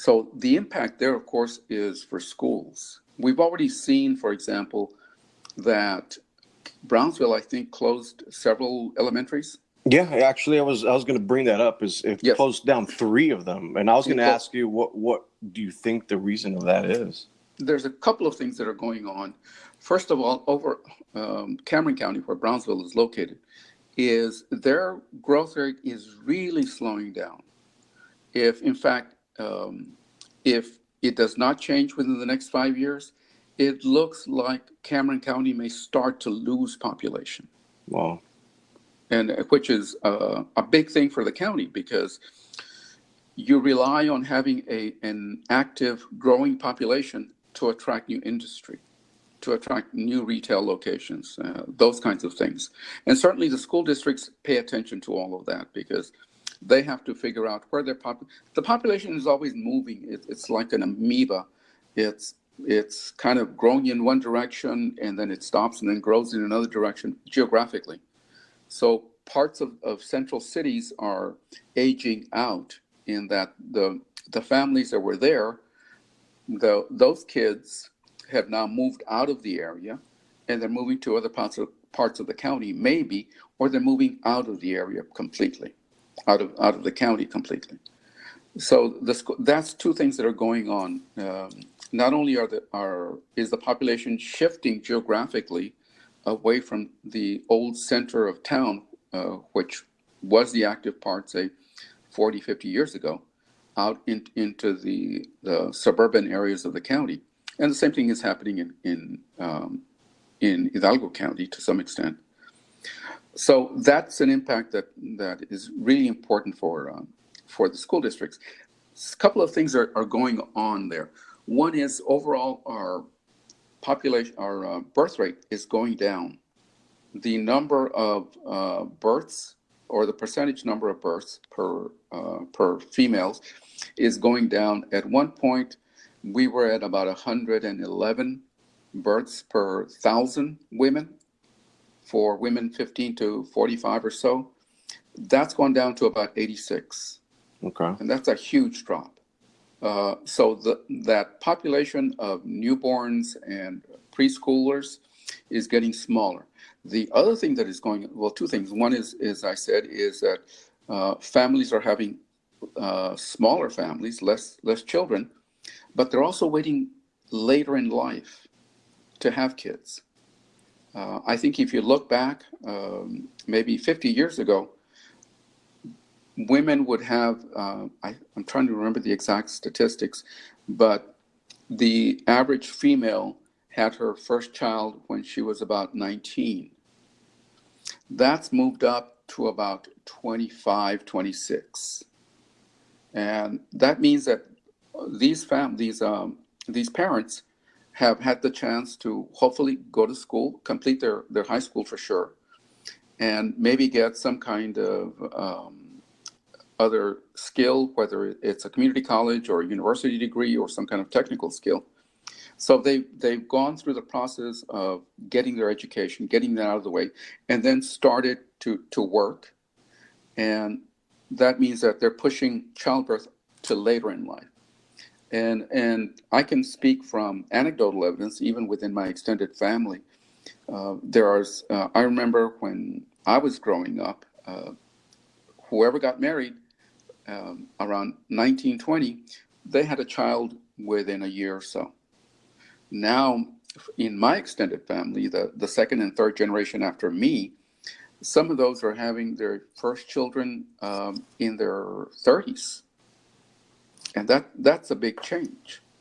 So the impact there, of course, is for schools. We've already seen, for example, that Brownsville, I think, closed several elementaries. Yeah, actually, I was going to bring that up. Is it Yes, closed down three of them, and I was going it to closed. ask you what do you think the reason of that is? There's a couple of things that are going on. First of all, over Cameron County, where Brownsville is located, is their growth rate is really slowing down. If, in fact, if it does not change within the next 5 years, it looks like Cameron County may start to lose population, Well, and which is a big thing for the county because you rely on having an active, growing population to attract new industry, to attract new retail locations, those kinds of things. And certainly the school districts pay attention to all of that because they have to figure out where the population is always moving. It's like an amoeba. It's kind of growing in one direction and then it stops and then grows in another direction geographically. So parts of central cities are aging out in that the families that were there, those kids have now moved out of the area and they're moving to other parts of the county, maybe, or they're moving out of the area completely, out of the county completely. So that's two things that are going on. Not only is the population shifting geographically away from the old center of town, which was the active part, say, 40, 50 years ago, out into the suburban areas of the county. And the same thing is happening in Hidalgo County to some extent. So that's an impact that is really important for the school districts. A couple of things are going on there. One is overall our population, our birth rate is going down. The number of births, or the percentage number of births per females, is going down. At one point, we were at about 111 births per thousand women for women 15 to 45 or so. That's gone down to about 86. okay. And that's a huge drop. So that population of newborns and preschoolers is getting smaller. The other thing that is going, well, two things. One is, as I said, is that families are having smaller families, less children, but they're also waiting later in life to have kids. I think if you look back, maybe 50 years ago, women would have, I'm trying to remember the exact statistics, but the average female had her first child when she was about 19. That's moved up to about 25, 26. And that means that these parents have had the chance to hopefully go to school, complete their high school for sure, and maybe get some kind of other skill, whether it's a community college or a university degree or some kind of technical skill. So they've gone through the process of getting their education, getting that out of the way, and then started to work. And that means that they're pushing childbirth to later in life. And I can speak from anecdotal evidence, even within my extended family. I remember when I was growing up, whoever got married around 1920, they had a child within a year or so. Now, in my extended family, the second and third generation after me, some of those are having their first children in their 30s. And that's a big change.